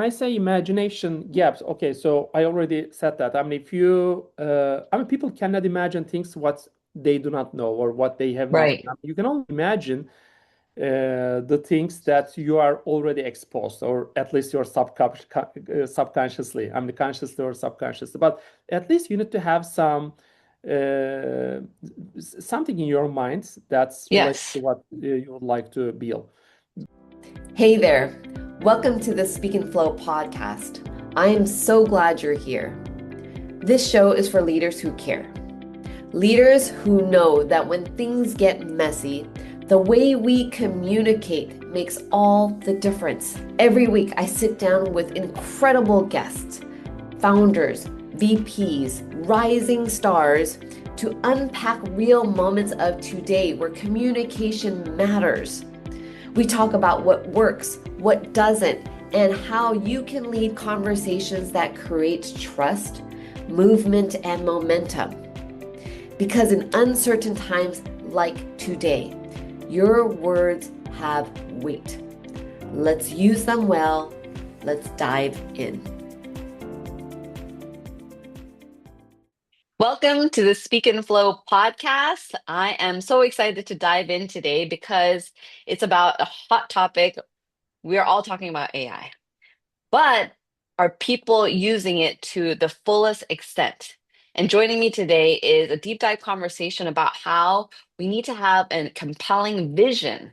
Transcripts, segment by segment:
I say imagination gaps, okay, so I already said that. I mean, if you, I mean, people cannot imagine things what they do not know or what they have not. Right. You can only imagine the things that you are already exposed, or at least you're subconsciously. I mean, consciously or subconsciously, but at least you need to have some uh, something in your mind that's related to Yes. what you would like to build. Hey there. Welcome to the Speak and Flow podcast. I am so glad you're here. This show is for leaders who care. Leaders who know that when things get messy, the way we communicate makes all the difference. Every week, I sit down with incredible guests, founders, VPs, rising stars to unpack real moments of today where communication matters. We talk about what works, what doesn't, and how you can lead conversations that create trust, movement, and momentum. Because in uncertain times like today, your words have weight. Let's use them well. Let's dive in. Welcome to the Speak and Flow podcast. I am so excited to dive in today because it's about a hot topic. We are all talking about AI, but are people using it to the fullest extent? And joining me today is a deep dive conversation about how we need to have a compelling vision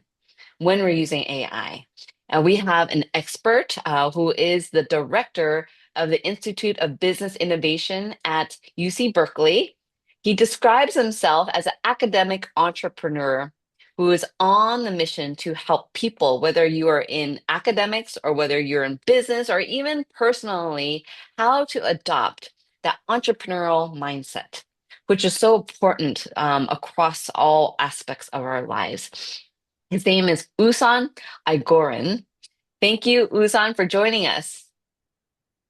when we're using AI. And we have an expert who is the director of the Institute of Business Innovation at UC Berkeley. He describes himself as an academic entrepreneur who is on the mission to help people, whether you are in academics or whether you're in business or even personally, how to adopt that entrepreneurial mindset, which is so important across all aspects of our lives. His name is Oguzhan Aygoren. Thank you, Oguzhan, for joining us.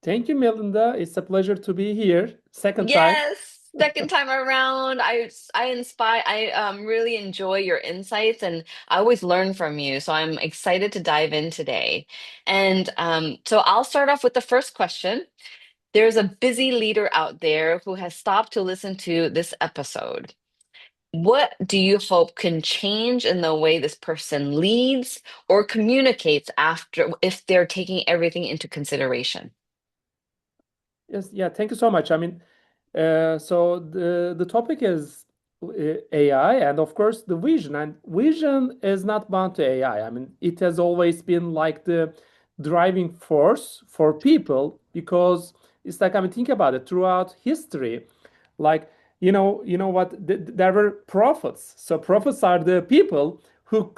Thank you, Melinda. It's a pleasure to be here. Second time. Yes, second time around. I inspire. I really enjoy your insights, and I always learn from you. So I'm excited to dive in today. And so I'll start off with the first question. There's a busy leader out there who has stopped to listen to this episode. What do you hope can change in the way this person leads or communicates after if they're taking everything into consideration? Yes, yeah, thank you so much. I mean, so the topic is AI, and of course the vision. And vision is not bound to AI. I mean, it has always been like the driving force for people because it's like, I mean, think about it throughout history, like you know what? There were prophets. So prophets are the people who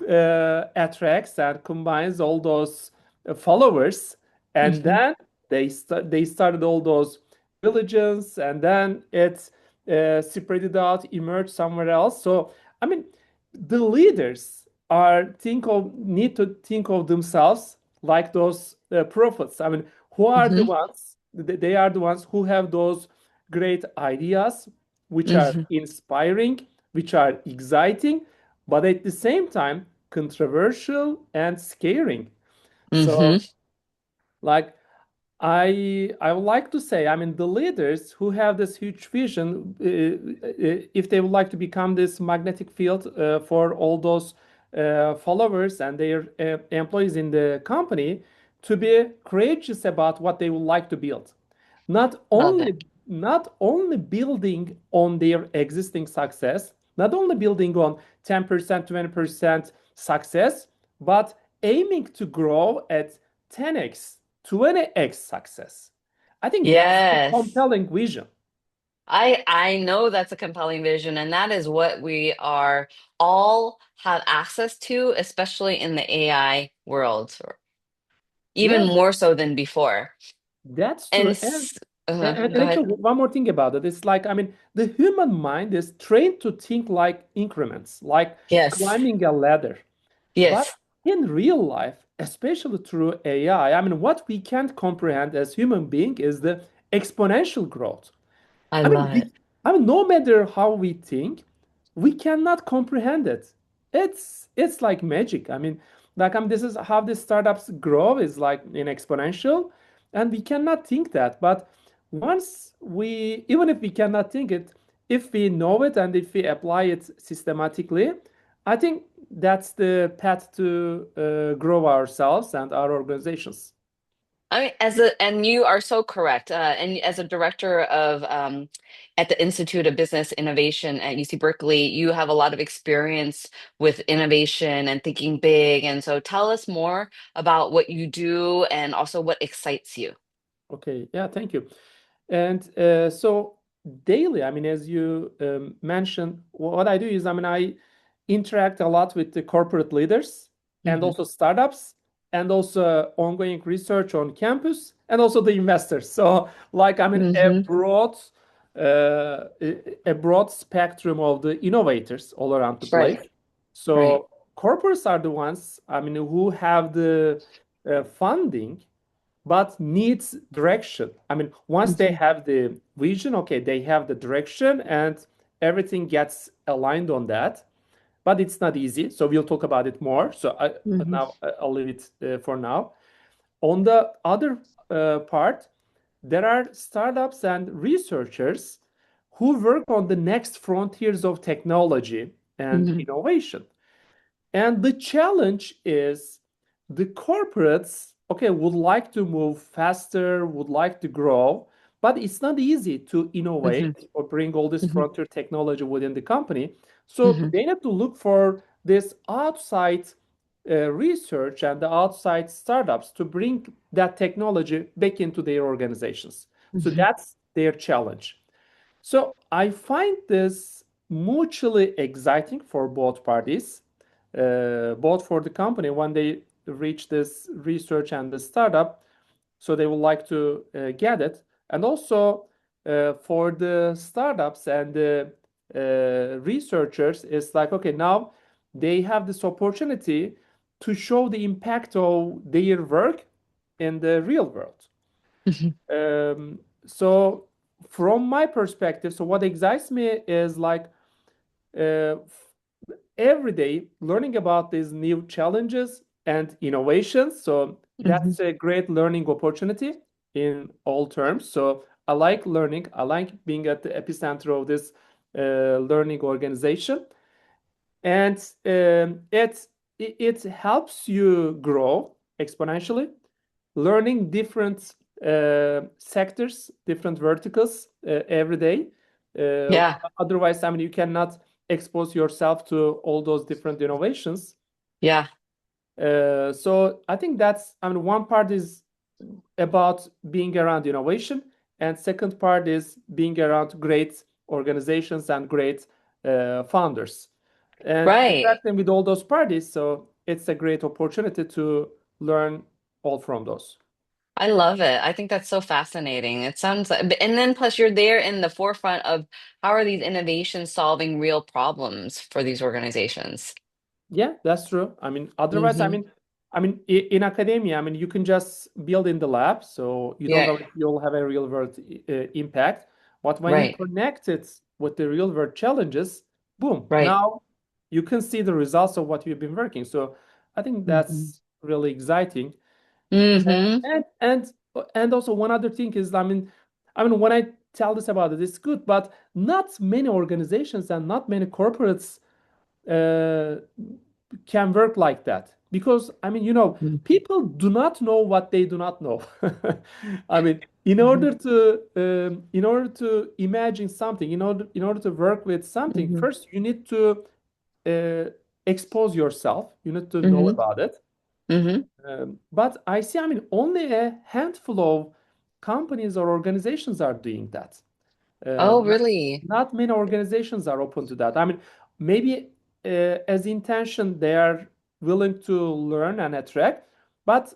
attracts and combines all those followers, and Hmm. then they started all those religions, and then it spread it out, emerged somewhere else. So I mean, the leaders are think of need to think of themselves like those prophets. I mean, who are the Hmm. ones? They are the ones who have those great ideas, which are Hmm. inspiring, which are exciting, but at the same time controversial and scaring. So, Hmm. like I would like to say, I mean, the leaders who have this huge vision, if they would like to become this magnetic field for all those followers and their employees in the company, to be courageous about what they would like to build. Not Love it. only not only building on their existing success, not only building on 10%, 20% success, but aiming to grow at 10x 20x success. I think that's the Yes. compelling vision. I know that's a compelling vision, and that is what we are all have access to, especially in the AI world, or even Yeah, more so than before. that's And true. And go ahead. actually, one more thing about it. It's like, I mean, the human mind is trained to think like increments, like Yes. climbing a ladder. But Yes. in real life, especially through I mean, what we can't comprehend as human being is the exponential growth. I I mean, love it. I mean, no matter how we think, we cannot comprehend it. It's like magic. I mean, this is how the startups grow is like in exponential. and we cannot think that. But once we, even if we cannot think it, if we know it and if we apply it systematically, I think that's the path to grow ourselves and our organizations. I mean, and you are so correct. And as a director of at the Institute of Business Innovation at UC Berkeley, you have a lot of experience with innovation and thinking big. And so tell us more about what you do and also what excites you. Okay, yeah, thank you. And so daily, I mean, as you mentioned, what I do is, I mean, I interact a lot with the corporate leaders and Hmm. also startups and also ongoing research on campus and also the investors. So, like, I mean, Hmm. a broad spectrum of the innovators all around the place. Right, right. So, corporates are the ones, I mean, who have the funding but needs direction. I mean, once they Hmm. have the vision, okay, they have the direction and everything gets aligned on that. But it's not easy. So we'll talk about it more. So Hmm. now I'll leave it for now. On the other part, there are startups and researchers who work on the next frontiers of technology and Hmm. innovation. And the challenge is the corporates, okay, would like to move faster, would like to grow, but it's not easy to Hmm. innovate or bring all this Hmm. frontier technology within the company. So Hmm. they have to look for this outside research and the outside startups to bring that technology back into their organizations. So Hmm. that's their challenge. So I find this mutually exciting for both parties, both for the company when they reach this research and the startup, so they would like to get it, and also for the startups and the researchers, it's like, okay, now they have this opportunity to show the impact of their work in the real world. Hmm. So from my perspective, so what excites me is like uh, every day learning about these new challenges and innovations. So Hmm. that's a great learning opportunity in all terms. So I like learning. I like being at the epicenter of this learning organization, and it helps you grow exponentially, learning different sectors, different verticals every day. Uh, Yeah, Otherwise, I mean, you cannot expose yourself to all those different innovations. yeah. So I think that's, I mean, one part is about being around innovation, and second part is being around great organizations and great founders, and Right. interacting with all those parties. So it's a great opportunity to learn all from those. I love it. I think that's so fascinating. It sounds like, and then plus you're there in the forefront of how are these innovations solving real problems for these organizations? Yeah, that's true. I mean, otherwise, Hmm. in academia, I mean, you can just build in the lab, so you don't Yeah, know if you'll have a real world impact. But when you right, connect it with the real world challenges, boom, right. now you can see the results of what you've been working. So I think Hmm. that's really exciting. Hmm. And also one other thing is, I mean, when I tell this about it, it's good, but not many organizations and not many corporates uh, can work like that, because I mean, people do not know what they do not know. I mean, Hmm. in order to imagine something, in order to work with something, Hmm. first you need to uh, expose yourself, you need to know Hmm. about it. Hmm. But I see, I mean, only a handful of companies or organizations are doing that. Oh, Not, really? not many organizations are open to that. I mean, maybe as intention, they are willing to learn and attract, but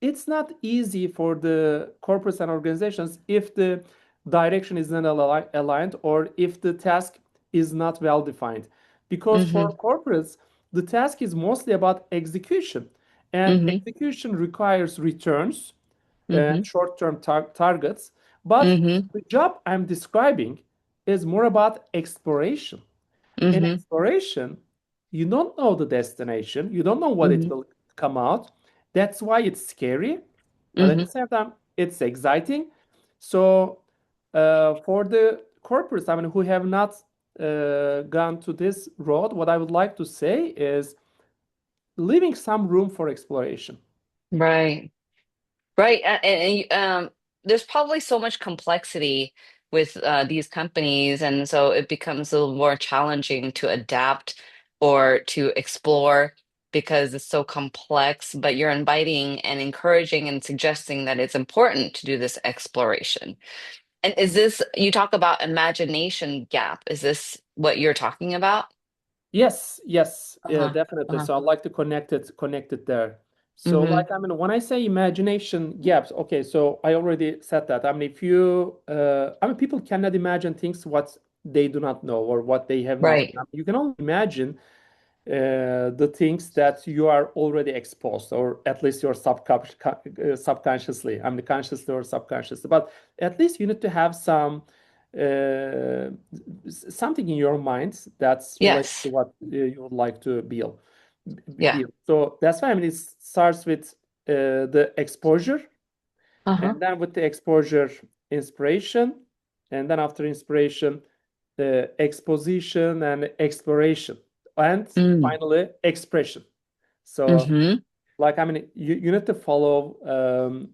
it's not easy for the corporates and organizations if the direction is not aligned or if the task is not well defined. Because Hmm. for corporates, the task is mostly about execution, and Hmm. execution requires returns and Hmm. short-term targets. But Hmm. the job I'm describing is more about exploration. In Hmm. exploration, you don't know the destination, you don't know what it Hmm. will come out. That's why it's scary, but at the Hmm. same time, it's exciting. So for the corporates, I mean, who have not gone to this road, what I would like to say is leaving some room for exploration. Right. Right. There's probably so much complexity with these companies, and so it becomes a little more challenging to adapt or to explore because it's so complex. But you're inviting and encouraging and suggesting that it's important to do this exploration. And is this, you talk about imagination gap? Is this what you're talking about? Yes, yes, yeah, Uh-huh. definitely. Uh-huh. So I'd like to connect it there. So Mm-hmm. like I mean, when I say imagination gaps, okay, so I already said that. I mean, if you, I mean, people cannot imagine things what they do not know or what they have not. Right. You can only imagine the things that you are already exposed, or at least your subconsciously, I mean, consciously or subconsciously. But at least you need to have some uh, something in your mind that's related to Yes. what you would like to Yeah. build. So that's why I mean it starts with the exposure, Uh-huh. and then with the exposure, inspiration, and then after inspiration, the exposition and exploration, and Mm. finally expression. So Mm-hmm. like I mean you need to follow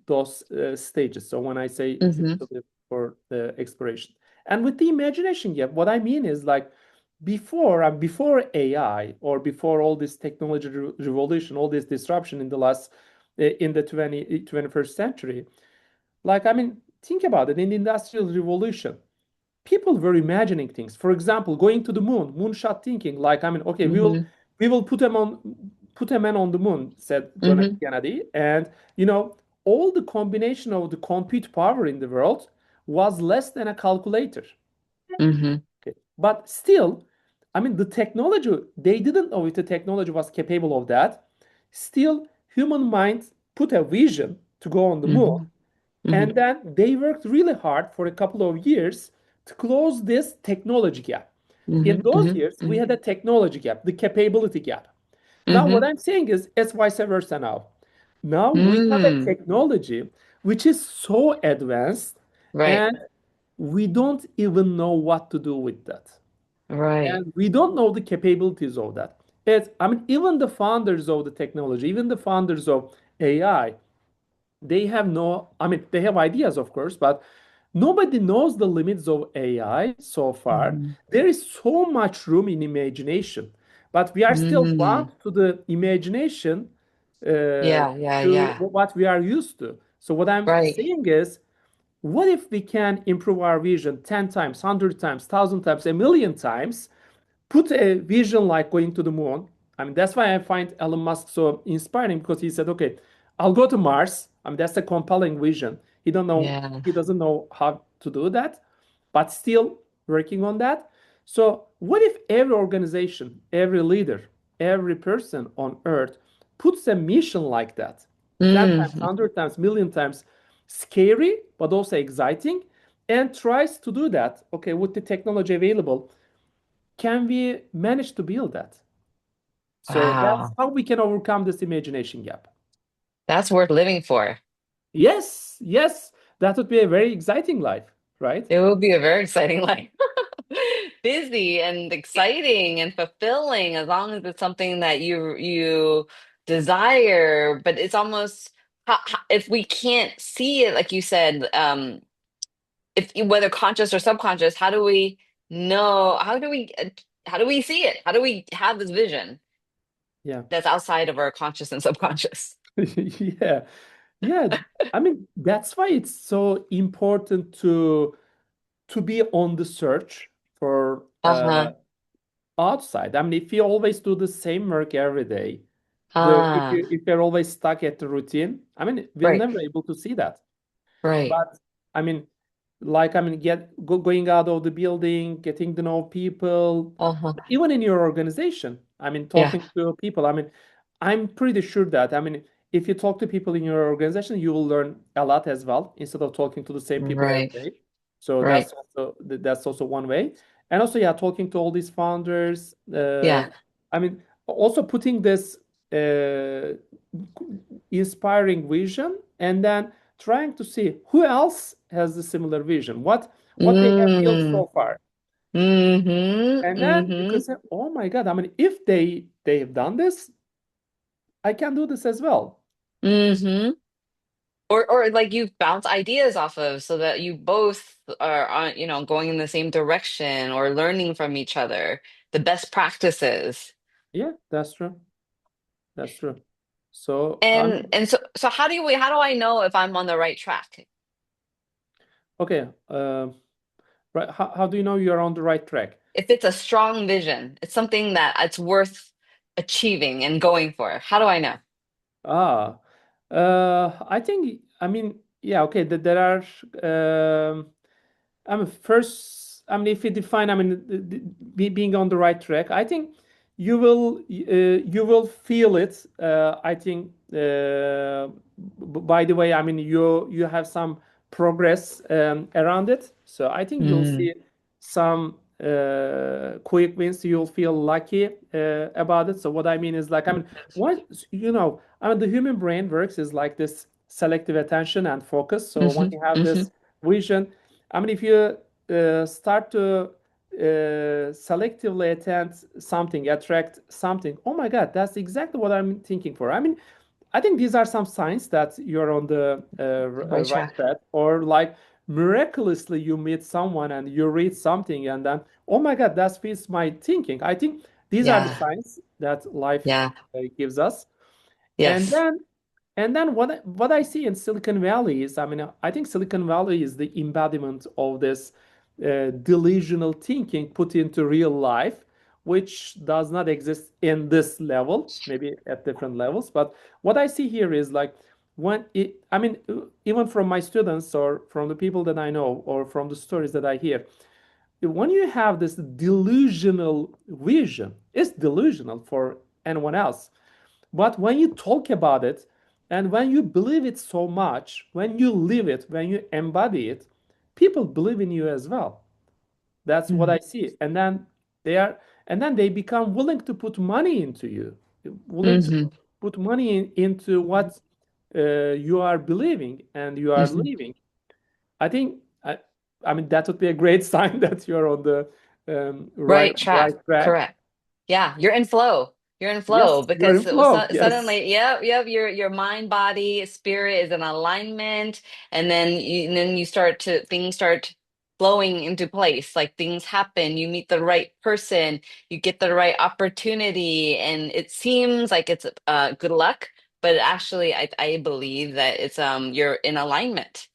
those stages. So when I say Mm-hmm. to live for the exploration, and with the imagination gap, what I mean is like before AI or before all this technology revolution, all this disruption in the last in the 21st century, like I mean think about it, in the industrial revolution people were imagining things. For example, going to the moon, moonshot thinking. Like, I mean, okay, Mm-hmm. we will put a man on the moon, said John F. Mm-hmm. Kennedy. And you know, all the combination of the compute power in the world was less than a calculator. Mm-hmm. Okay. But still, I mean, the technology, they didn't know if the technology was capable of that. Still, human mind put a vision to go on the moon, Mm-hmm. Mm-hmm. and then they worked really hard for a couple of years to close this technology gap. In Mm-hmm. those years, we Mm-hmm. had a technology gap, the capability gap. Now, what Mm-hmm. I'm saying is, it's vice versa now. Now we have a Mm. technology which is so advanced, Right. and we don't even know what to do with that. Right. And we don't know the capabilities of that. I mean, even the founders of the technology, even the founders of AI, they have no, I mean, they have ideas, of course, but nobody knows the limits of AI so far. Mm-hmm. There is so much room in imagination, but we are still Mm. bound to the imagination Yeah. Yeah. to Yeah. what we are used to. So, what I'm Right. saying is, what if we can improve our vision 10 times, 100 times, 1,000 times, a million times, put a vision like going to the moon. I mean, that's why I find Elon Musk so inspiring because he said, okay, I'll go to Mars. I mean, that's a compelling vision. Yeah. He doesn't know how to do that, but still working on that. So what if every organization, every leader, every person on earth puts a mission like that? 10 times, Mm. 100 times, million times, scary, but also exciting, and tries to do that, okay, with the technology available, can we manage to build that? So that's Wow. how we can overcome this imagination gap. That's worth living for. Yes, yes, that would be a very exciting life, right? It will be a very exciting life. Busy and exciting and fulfilling as long as it's something that you desire, but it's almost if we can't see it, like you said, if whether conscious or subconscious, how do we know? How do we see it? How do we have this vision Yeah. that's outside of our conscious and subconscious? Yeah. Yeah. I mean, that's why it's so important to be on the search for Uh-huh. outside. I mean, if you always do the same work every day, Ah, if you're always stuck at the routine, I mean, we'll right, never able to see that. right. But I mean, like I mean, going out of the building, getting to know people, Uh-huh. even in your organization. I mean, Yeah. talking to people. I mean, I'm pretty sure that I mean, if you talk to people in your organization, you will learn a lot as well instead of talking to the same people every Right, day. So right. that's also one way. And also, yeah, talking to all these founders. Yeah. I mean, also putting this uh, inspiring vision and then trying to see who else has the similar vision, what they have built Mm. so far. Mm-hmm. And then you Mm-hmm. could say, oh my God, I mean, if they've done this, I can do this as well. Mm-hmm. Or like you bounce ideas off of so that you both are on, going in the same direction or learning from each other, the best practices. Yeah, that's true. That's true. So And so how do I know if I'm on the right track? okay, right. How do you know you're on the right track? If it's a strong vision, it's something that it's worth achieving and going for. How do I know? Ah, I think, I mean, yeah, okay, there are, I mean, first, I mean, if you define, I mean, being on the right track, I think you will feel it. I think, by the way, I mean, you have some progress around it, so I think you'll Mm, see some quick wins. You'll feel lucky about it. So what I mean is like, I mean, what I mean, the human brain works is like this selective attention and focus. So when hmm you have hmm this vision, I mean, if you start to selectively attend something, attract something, oh my God, that's exactly what I'm thinking for. I mean, I think these are some signs that you're on the Right right track. path, or like miraculously you meet someone and you read something, and then, oh my God, that fits my thinking. I think these are the Yeah. signs that life Yeah. gives us. And Yes. then what I see in Silicon Valley is, I mean, I think Silicon Valley is the embodiment of this delusional thinking put into real life, which does not exist in this level, maybe at different levels. But what I see here is like, I mean, even from my students or from the people that I know or from the stories that I hear, when you have this delusional vision, it's delusional for anyone else. But when you talk about it and when you believe it so much, when you live it, when you embody it, people believe in you as well. That's what I see. They are, and then they become willing to put money into you, willing to Mm-hmm. put money into what you are believing and you are hmm living. I think, I mean, that would be a great sign that you're on the Right track. right track. Correct. Yeah, you're in flow. You're in flow Yes, you're because in flow. Yes. suddenly, yep, your mind, body, spirit is in alignment, and then you start to things start flowing into place. Like things happen, you meet the right person, you get the right opportunity, and it seems like it's good luck, but actually, I believe that it's you're in alignment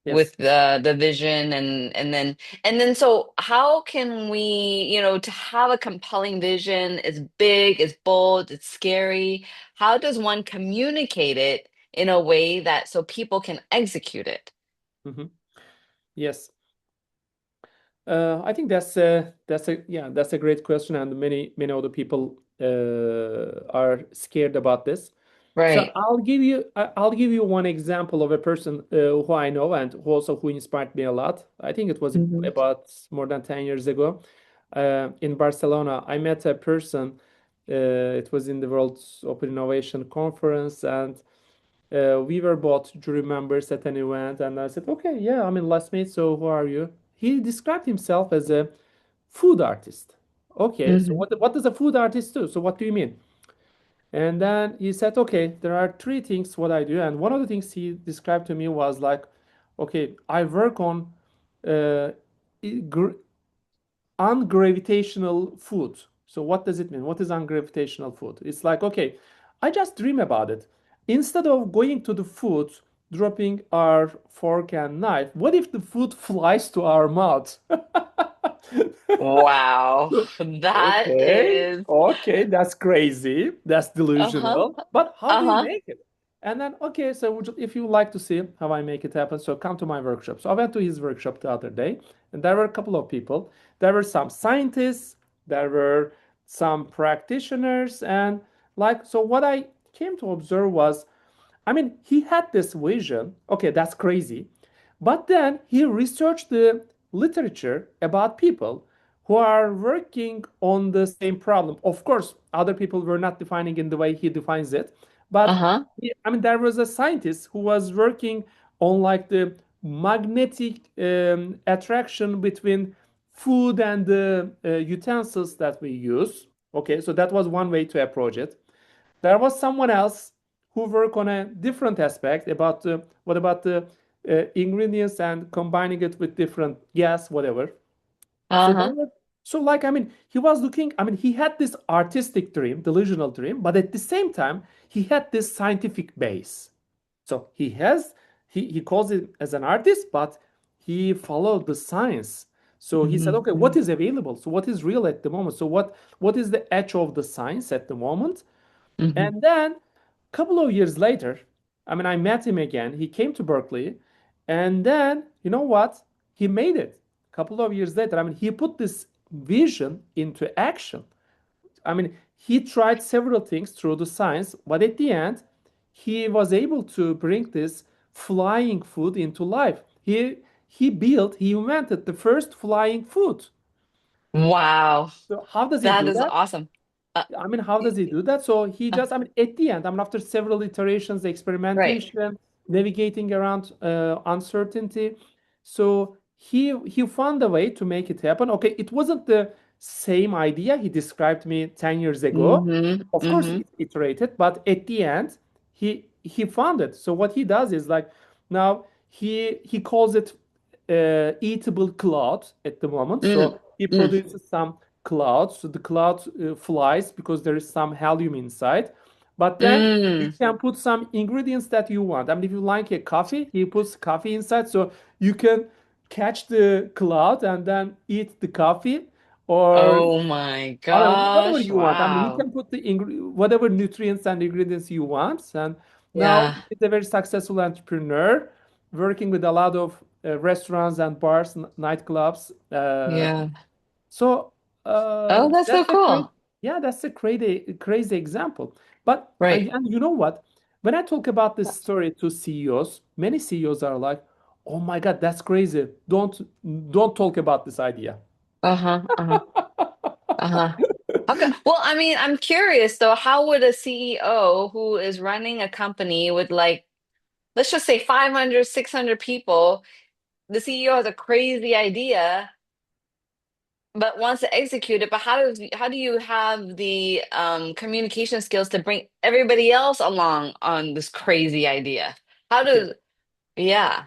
Yes. with the vision and then so how can we to have a compelling vision, it's big, it's bold, it's scary, how does one communicate it in a way that so people can execute it? Mhm. Yes. I think that's a great question, and many other people are scared about this. So Right. I'll give you one example of a person who I know and who inspired me a lot. I think it was hmm about more than 10 years ago in Barcelona. I met a person. It was in the World Open Innovation Conference, and we were both jury members at an event, and I said, okay, yeah, I'm in Las Vegas, so who are you? He described himself as a food artist. Okay, so hmm what does a food artist do? So what do you mean? And then he said, okay, there are three things what I do. And one of the things he described to me was like, okay, I work on uh, ungravitational food. So what does it mean? What is ungravitational food? It's like, okay, I just dream about it. Instead of going to the food, dropping our fork and knife, what if the food flies to our mouth? Wow, that Okay, is okay, that's crazy. That's uh-huh, delusional. But how do you uh-huh, make it? And then, okay, so if you would like to see how I make it happen, so come to my workshop. So I went to his workshop the other day, and there were a couple of people. There were some scientists, there were some practitioners, and like, so what I came to observe was, I mean, he had this vision. Okay, that's crazy. But then he researched the literature about people who are working on the same problem. Of course, other people were not defining in the way he defines it. But uh-huh, I mean, there was a scientist who was working on like the magnetic attraction between food and the utensils that we use. Okay, so that was one way to approach it. There was someone else who worked on a different aspect about what about the ingredients and combining it with different gas, whatever. So there Uh-huh. was, so like I mean, he was looking. I mean, he had this artistic dream, delusional dream, but at the same time, he had this scientific base. So he calls it as an artist, but he followed the science. So he said, Hmm. okay, what is available? So what is real at the moment? So what is the edge of the science at the moment? Hmm. And then a couple of years later, I mean, I met him again. He came to Berkeley, and then you know what? He made it. A couple of years later, I mean, he put this vision into action. I mean, he tried several things through the science, but at the end, he was able to bring this flying food into life. He invented the first flying food. Wow. So how does he That do is that? awesome. Uh, I mean, how does he do that? So he uh, just, I mean, at the end, I mean, after several iterations, right. experimentation, navigating around uncertainty, so he found a way to make it happen. Okay, it wasn't the same idea he described me 10 years ago. Hmm. Of course, Hmm. it iterated, but at the end, he found it. So what he does is like now he calls it eatable cloud at the moment. Mm. So he Mm. produces some cloud. So the cloud flies because there is some helium inside. But then you Mm. can put some ingredients that you want. I mean, if you like a coffee, he puts coffee inside. So you can catch the cloud and then eat the coffee. Or Oh my I mean, whatever gosh. you want. I mean, he Wow. can put the whatever nutrients and ingredients you want. And now Yeah. he's a very successful entrepreneur, working with a lot of restaurants and bars, nightclubs. Yeah. So Oh, that's so that's a great, cool. yeah, that's a crazy example. But Right. and you know what? When I talk about this story to CEOs, many CEOs are like, "Oh my God, that's crazy! Don't talk about this idea." Uh-huh. Uh-huh. Uh-huh. Okay. Well, I mean, I'm curious though, how would a CEO who is running a company with like, let's just say 500, 600 people, the CEO has a crazy idea, but wants to execute it, but how do you have the communication skills to bring everybody else along on this crazy idea? How Okay. do, yeah.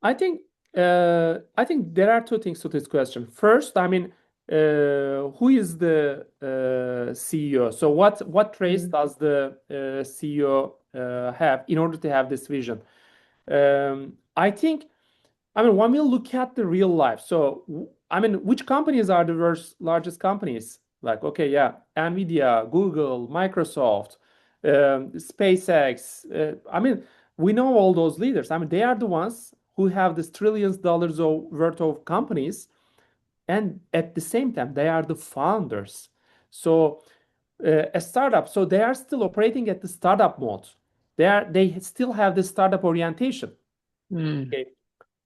I think there are two things to this question. First, I mean, who is the CEO? So what traits Mm, does the CEO have in order to have this vision? I think, I mean, when we look at the real life, so I mean, which companies are the world's largest companies? Like, okay, yeah, Nvidia, Google, Microsoft, SpaceX. I mean, we know all those leaders. I mean, they are the ones who have this trillions dollars of worth of companies, and at the same time, they are the founders. So, a startup, so they are still operating at the startup mode. They still have the startup orientation. mm, Okay.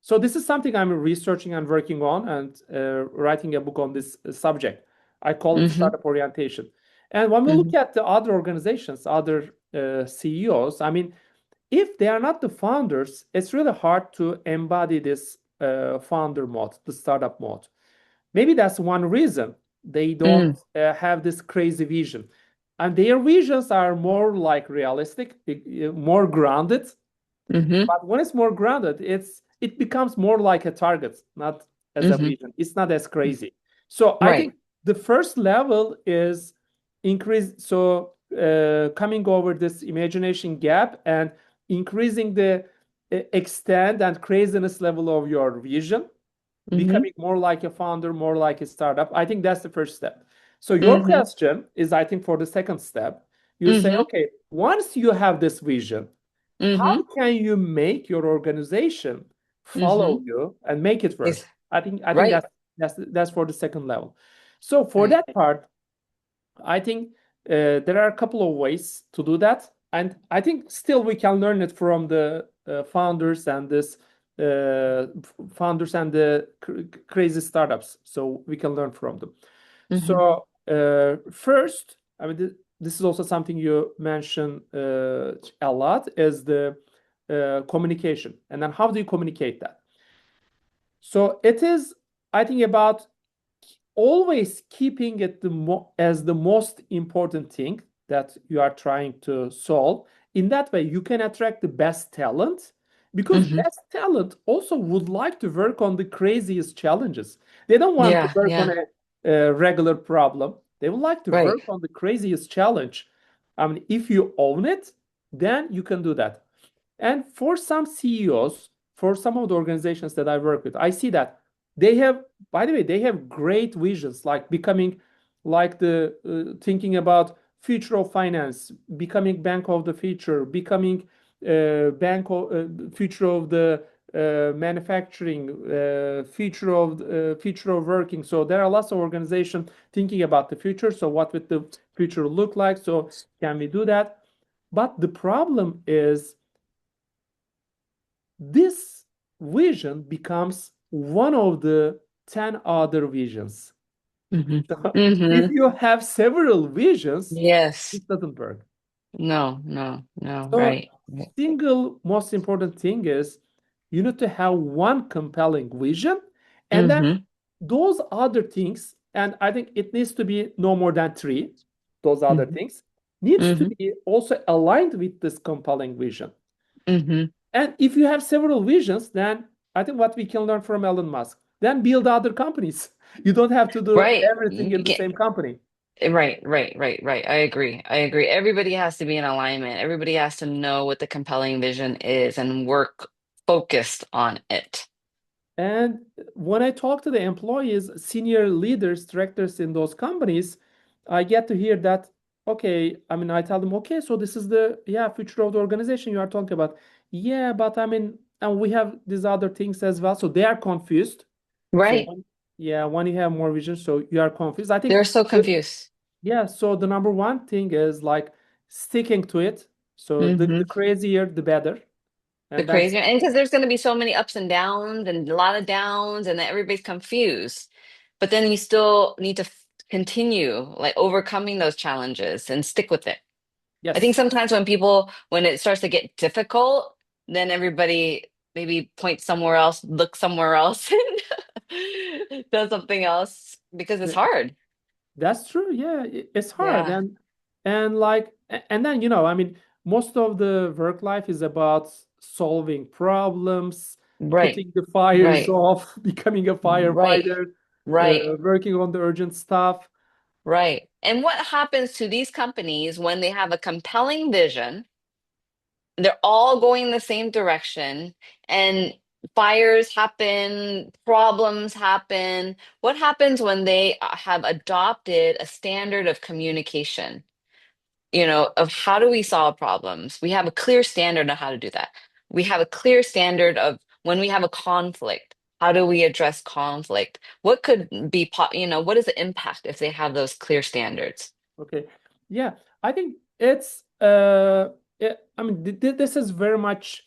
So this is something I'm researching and working on and writing a book on this subject. I call it mm-hmm, startup orientation. And when we mm-hmm, look at the other organizations, other CEOs, I mean, if they are not the founders, it's really hard to embody this founder mode, the startup mode. Maybe that's one reason they don't mm, have this crazy vision. And their visions are more like realistic, more grounded, mm-hmm, but when it's more grounded, it becomes more like a target, not as a mm-hmm. vision. It's not as crazy. So I Right. think the first level is increase. So coming over this imagination gap and increasing the extent and craziness level of your vision, Mm-hmm, becoming more like a founder, more like a startup. I think that's the first step. So your mm-hmm, question is, I think, for the second step, you say, mm-hmm, okay, once you have this vision, how mm-hmm, can you make your organization follow mm-hmm. you and make it work? I think Right. that's for the second level. So for Right. that part, I think there are a couple of ways to do that, and I think still we can learn it from the founders and the crazy startups. So we can learn from them. Mm-hmm, So first, I mean, this is also something you mentioned a lot, is the communication. And then how do you communicate that? So it is, I think, about always keeping it as the most important thing that you are trying to solve. In that way, you can attract the best talent because Hmm. best talent also would like to work on the craziest challenges. They don't want to Yeah, work on yeah. a regular problem. They would like to Right. work on the craziest challenge. I mean, if you own it, then you can do that. And for some CEOs, for some of the organizations that I work with, I see that they have, by the way, they have great visions, like becoming, like the thinking about future of finance, becoming bank of the future, becoming future of the manufacturing, future of working. So there are lots of organizations thinking about the future. So what would the future look like? So can we do that? But the problem is this vision becomes one of the 10 other visions. Hmm. So if Hmm. you have several visions, Yes. it doesn't work. No, no, no. So Right. Right. single most important thing is you need to have one compelling vision, and then Hmm. those other things, and I think it needs to be no more than three, those other Hmm. things needs to Hmm. be also aligned with this compelling vision. Hmm. And if you have several visions, then I think what we can learn from Elon Musk, then build other companies. You don't have to do Right. everything in You the can't. same company. Right, right, right, right. I agree. I agree. Everybody has to be in alignment. Everybody has to know what the compelling vision is and work focused on it. And when I talk to the employees, senior leaders, directors in those companies, I get to hear that, okay, I mean, I tell them, okay, so this is the, yeah, future of the organization you are talking about. Yeah, but I mean, and we have these other things as well. So they are confused. So Right. yeah, when you have more vision, so you are confused. I think They're so confused. yeah, so the number one thing is like sticking to it. So the Hmm. crazier, the better. The And crazy, that's and because there's going to be so many ups and downs and a lot of downs, and then everybody's confused. But then you still need to continue like overcoming those challenges and stick with it. I think yes. sometimes when it starts to get difficult, then everybody maybe points somewhere else, look somewhere else, and does something else because it's hard. That's true. Yeah, it's hard. Yeah. And like and then I mean, most of the work life is about solving problems, Right. putting the fires Right. off, becoming a Right. firefighter, Right. working on the urgent stuff. Right. And what happens to these companies when they have a compelling vision? They're all going in the same direction, and fires happen, problems happen. What happens when they have adopted a standard of communication, of how do we solve problems? We have a clear standard on how to do that. We have a clear standard of when we have a conflict, how do we address conflict? What could be, what is the impact if they have those clear standards? Okay. Yeah, I think it's I mean this is very much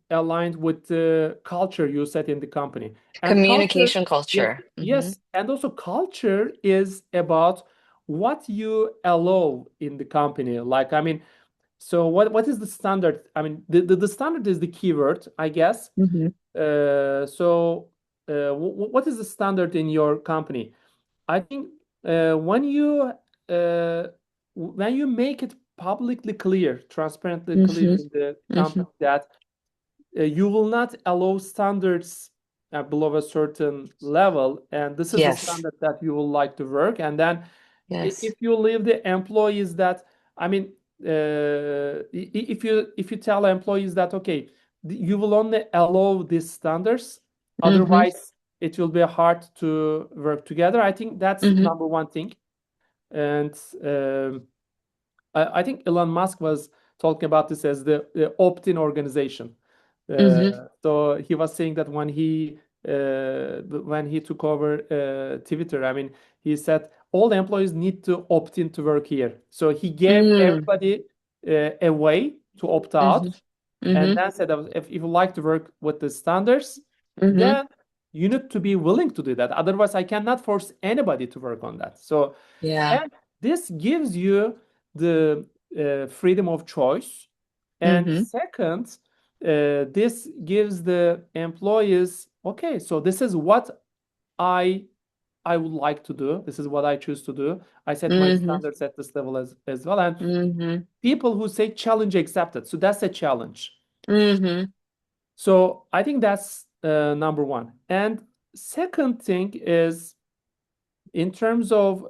aligned with the culture you set in the company. And culture, Communication yeah, culture. yes, and also culture is about what you allow in the company. Like, I mean, so what is the standard? I mean, the standard is the keyword, I guess. Hmm. So what is the standard in your company? I think when uh, you make it publicly clear, transparently clear Hmm. in the Hmm. company that you will not allow standards below a certain level, and this is the Yes. standard that you would like to work. And then Yes. if you leave the employees that, I mean, if you tell employees that, okay, you will only allow these standards, Hmm. otherwise it will be hard to work together. I think that's Hmm. number one thing. And I think Elon Musk was talking about this as the opt-in organization. Hmm. So he was saying that when he took over Twitter, I mean, he said all the employees need to opt in to work here. So he gave Mm. everybody a way to opt Hmm. out, and Hmm. then said that if you like to work with the standards, Hmm. then you need to be willing to do that. Otherwise, I cannot force anybody to work on that. So, Yeah. and this gives you the freedom of choice. And Hmm. second, this gives the employees, okay, so this is what I I would like to do. This is what I choose to do. I set my Mm-hmm. standards at this level as well. And Mm-hmm. people who say challenge accepted. So that's a challenge. Mm-hmm. So I think that's number one. And second thing is in terms of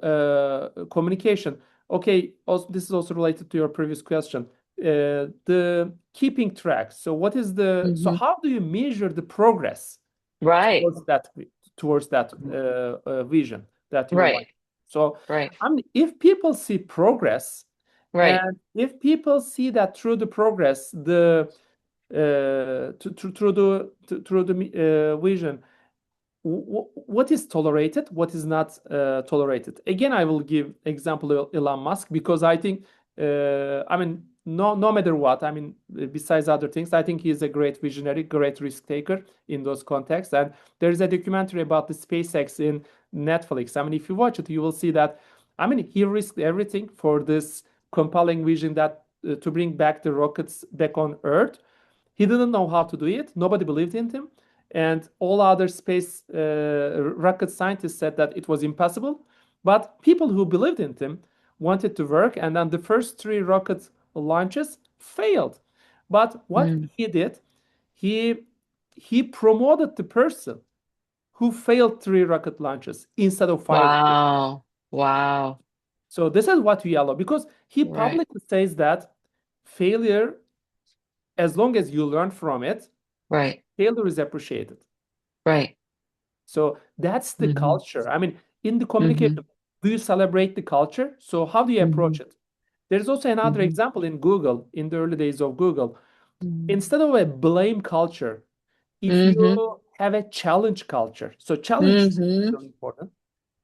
communication. Okay, also, this is also related to your previous question. The keeping track. So what is the so Mm-hmm. how do you measure the progress Right. towards that vision that you would like? Right. So Right. I mean, if people see progress, Right. and if people see that through the progress, through the vision, what is tolerated, what is not tolerated. Again, I will give example of Elon Musk because I think, I mean, no matter what, I mean, besides other things, I think he is a great visionary, great risk taker in those contexts. And there is a documentary about the SpaceX in Netflix. I mean, if you watch it, you will see that, I mean, he risked everything for this compelling vision that to bring back the rockets back on Earth. He didn't know how to do it. Nobody believed in him. And all other space rocket scientists said that it was impossible. But people who believed in him wanted to work. And then the first three rocket launches failed. But what Mm. he did, he he promoted the person who failed three rocket launches instead of firing him. Wow. Wow. So this is what we allow because he Right. publicly says that failure, as long as you learn from it, Right. failure is appreciated. Right. So that's the Mm-hmm. culture. I mean, in the Mm-hmm. communication, do you celebrate the culture? So how do you Mm-hmm. approach it? There's also another Mm-hmm. example in Google, in the early days of Google. Mm-hmm. Instead of a blame culture, if Mm-hmm. you have a challenge culture, so challenge is Mm-hmm. really important,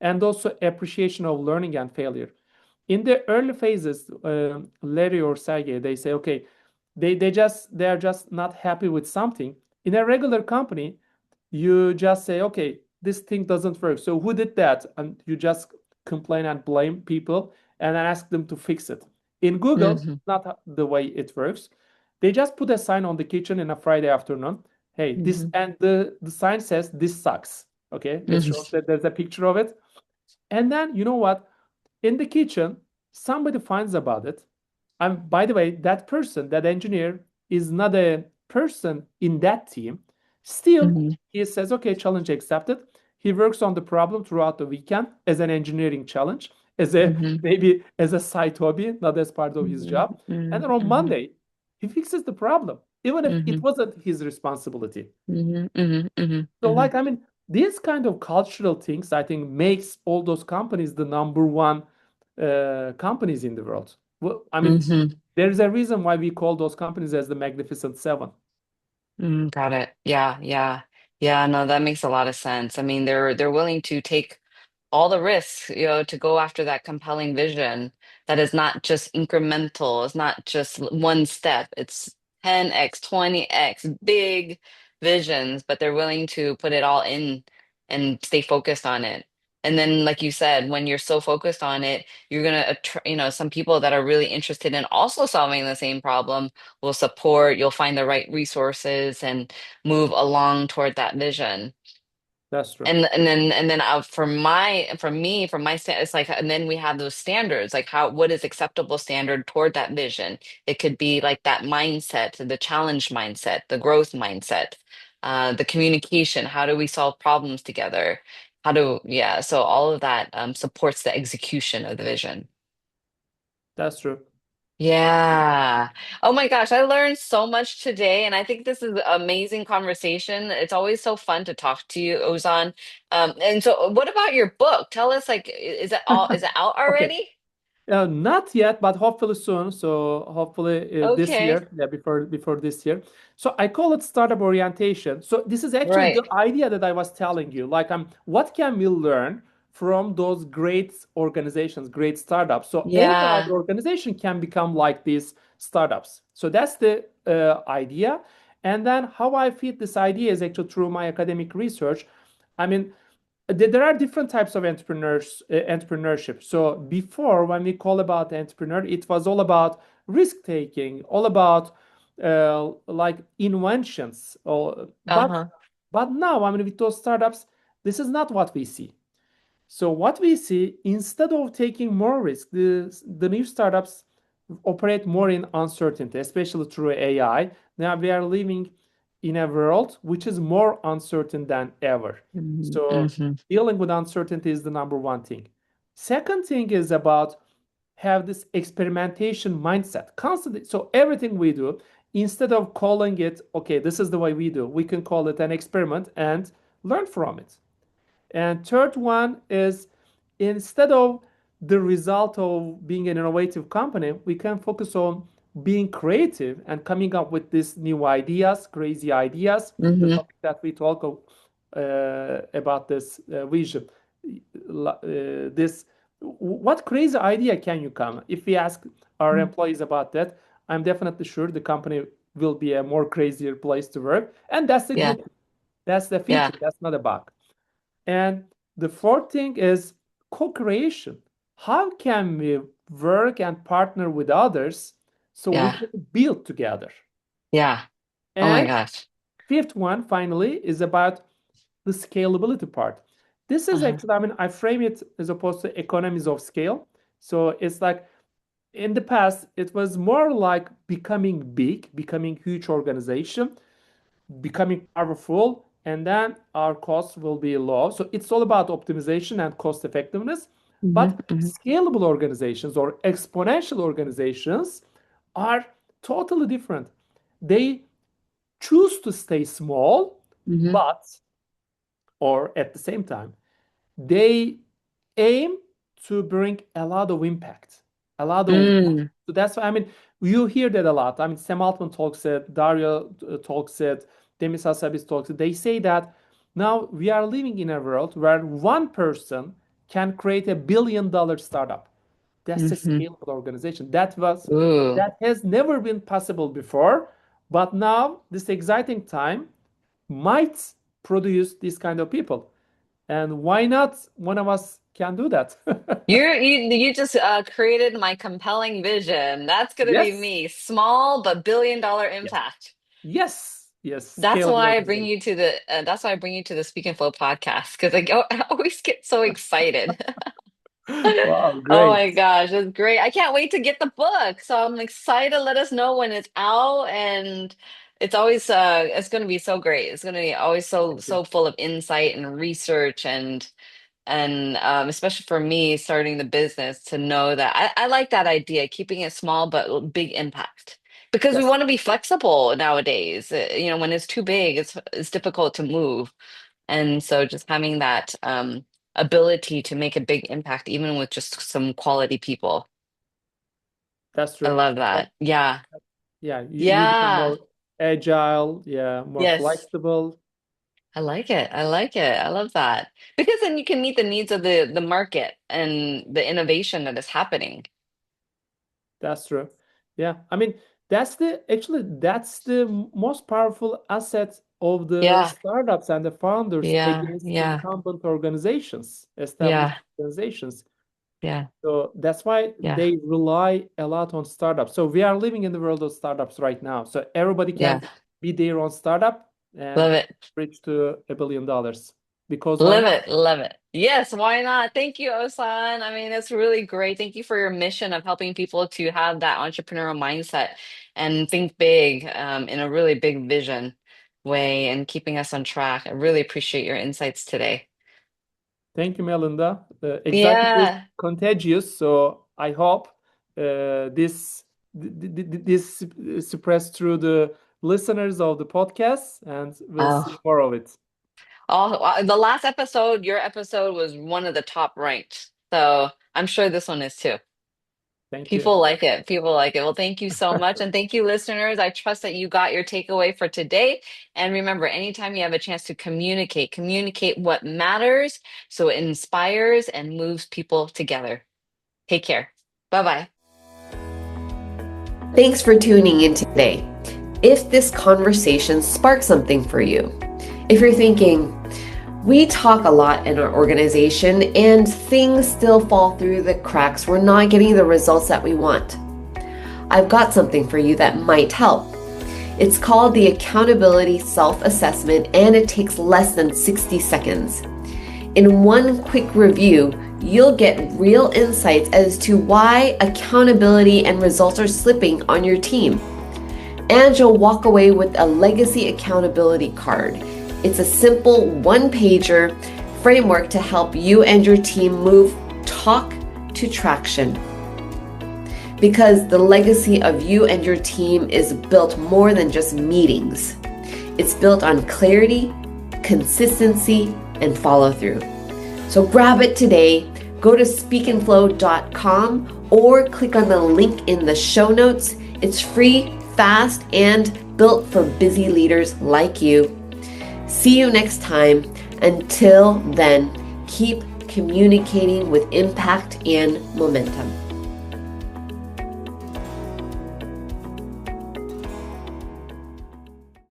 and also appreciation of learning and failure. In the early phases, Larry or Sergey, they say, okay, they are just not happy with something. In a regular company, you just say, okay, this thing doesn't work. So who did that? And you just complain and blame people and then ask them to fix it. In Google, Mm-hmm. not the way it works. They just put a sign on the kitchen in a Friday afternoon. Hey, this Mm-hmm. and the sign says this sucks. Okay, it shows Mm-hmm. that there's a picture of it. And then you know what? In the kitchen, somebody finds about it. And by the way, that person, that engineer, is not a person in that team. Still, Mm-hmm. he says, okay, challenge accepted. He works on the problem throughout the weekend as an engineering challenge, as a Mm-hmm. maybe as a side hobby, not as part of his job. And then on Mm-hmm. Monday, he fixes the problem, even if Mm-hmm. it wasn't his responsibility. Mm-hmm. Mm-hmm. Mm-hmm. So, Mm-hmm. like, I mean, these kind of cultural things, I think, makes all those companies the number one companies in the world. Well, I mean, Mm-hmm. there's a reason why we call those companies as the Magnificent Seven. Mm, got it. Yeah, yeah. Yeah, no, that makes a lot of sense. I mean, they're willing to take all the risks, to go after that compelling vision that is not just incremental, it's not just one step, it's 10x, 20x, big visions, but they're willing to put it all in and stay focused on it. And then, like you said, when you're so focused on it, you're gonna, some people that are really interested in also solving the same problem will support, you'll find the right resources and move along toward that vision. That's true. And then for my stand, it's like, and then we have those standards, like what is acceptable standard toward that vision. It could be like that mindset, the challenge mindset, the growth mindset, the communication. How do we solve problems together? Yeah, so all of that supports the execution of the vision. That's true. Yeah. Oh my gosh, I learned so much today, and I think this is an amazing conversation. It's always so fun to talk to you, Ozan. And so what about your book? Tell us, like, is it out Okay. already? Not yet, but hopefully soon. So hopefully this Okay. year, yeah, before this year. So I call it startup orientation. So this is actually Right. the idea that I was telling you. Like, what can we learn from those great organizations, great startups? So any other Yeah. organization can become like these startups. So that's the idea. And then how I feed this idea is actually through my academic research. I mean, there are different types of entrepreneurship. So before, when we call about entrepreneur, it was all about risk taking, all about like inventions, or Uh-huh. but now, I mean, with those startups, this is not what we see. So what we see, instead of taking more risk, the new startups operate more in uncertainty, especially through AI. Now we are living in a world which is more uncertain than ever. Mhm, So mhm, dealing with uncertainty is the number one thing. Second thing is about have this experimentation mindset constantly. So everything we do, instead of calling it, okay, this is the way we do, we can call it an experiment and learn from it. And third one is, instead of the result of being an innovative company, we can focus on being creative and coming up with these new ideas, crazy ideas. The mhm, topic that we talk about this vision, this what crazy idea can you come? If we ask our employees about that, I'm definitely sure the company will be a more crazier place to work, and that's the yeah, good. That's the yeah, feature. That's not a bug. And the fourth thing is co-creation. How can we work and partner with others so we yeah, can build together? yeah. Oh my And gosh. fifth one, finally, is about the scalability part. This is Uh-huh. actually, I mean, I frame it as opposed to economies of scale. So it's like in the past, it was more like becoming big, becoming huge organization, becoming powerful, and then our costs will be low. So it's all about optimization and cost effectiveness. Mhm, But mhm, scalable organizations or exponential organizations are totally different. They choose to stay small, mhm, but, or at the same time, they aim to bring a lot of impact, a lot of. mm, So that's why, I mean, you hear that a lot. I mean, Sam Altman talks it, Dario talks it, Demis Hassabis talks it. They say that now we are living in a world where one person can create $1 billion startup. That's a mhm. scalable organization. Ooh. That has never been possible before, but now this exciting time might produce these kind of people. And why not one of us can do that? You just created my compelling vision. That's gonna be Yes, me. Small but billion-dollar yes, impact. yes, That's scalable why I bring organization. you to the that's why I bring you to the Speak and Flow podcast because I always get so excited. Wow, Oh great. my gosh, it's great. I can't wait to get the book. So I'm excited. Let us know when it's out and it's always it's going to be so great. It's going to be always Thank you. so full of insight and research and especially for me starting the business to know that I like that idea, keeping it small but big impact. Because we Yes, want to be flexible nowadays. You know, when it's too big, it's difficult to move. And so just having that ability to make a big impact, even with just some quality people. that's I true. love And that. Yeah. yeah, you become Yeah. more agile, yeah, more Yes. flexible. I like it. I like it. I love that. Because then you can meet the needs of the market and the innovation that is happening. That's true. Yeah, I mean, that's the most powerful asset of the Yeah. startups and the founders Yeah. against Yeah. incumbent organizations, established Yeah. organizations. Yeah. So that's why Yeah. they rely a lot on startups. So we are living in the world of startups right now. So everybody Yeah. can be their own startup Love and it. reach to $1 billion. Because why Love not? it. Love it. Yes, why not? Thank you, Osan. I mean, it's really great. Thank you for your mission of helping people to have that entrepreneurial mindset and think big in a really big vision way and keeping us on track. I really appreciate your insights today. Thank you, Melinda. Excitement is Yeah. contagious. So I hope this spreads through the listeners of the podcast, and we'll see Oh, more of it. the last episode, your episode was one of the top ranked. So I'm sure this one is too. Thank you. People like it. People like it. Well, thank you so much. And thank you, listeners. I trust that you got your takeaway for today. And remember, anytime you have a chance to communicate, communicate what matters so it inspires and moves people together. Take care. Bye bye. Thanks for tuning in today. If this conversation sparked something for you, if you're thinking, we talk a lot in our organization and things still fall through the cracks, we're not getting the results that we want, I've got something for you that might help. It's called the Accountability Self-Assessment, and it takes less than 60 seconds. In one quick review, you'll get real insights as to why accountability and results are slipping on your team. And you'll walk away with a legacy accountability card. It's a simple one-pager framework to help you and your team move talk to traction. Because the legacy of you and your team is built more than just meetings. It's built on clarity, consistency, and follow through. So grab it today. Go to speakandflow.com or click on the link in the show notes. It's free, fast, and built for busy leaders like you. See you next time. Until then, keep communicating with impact and momentum.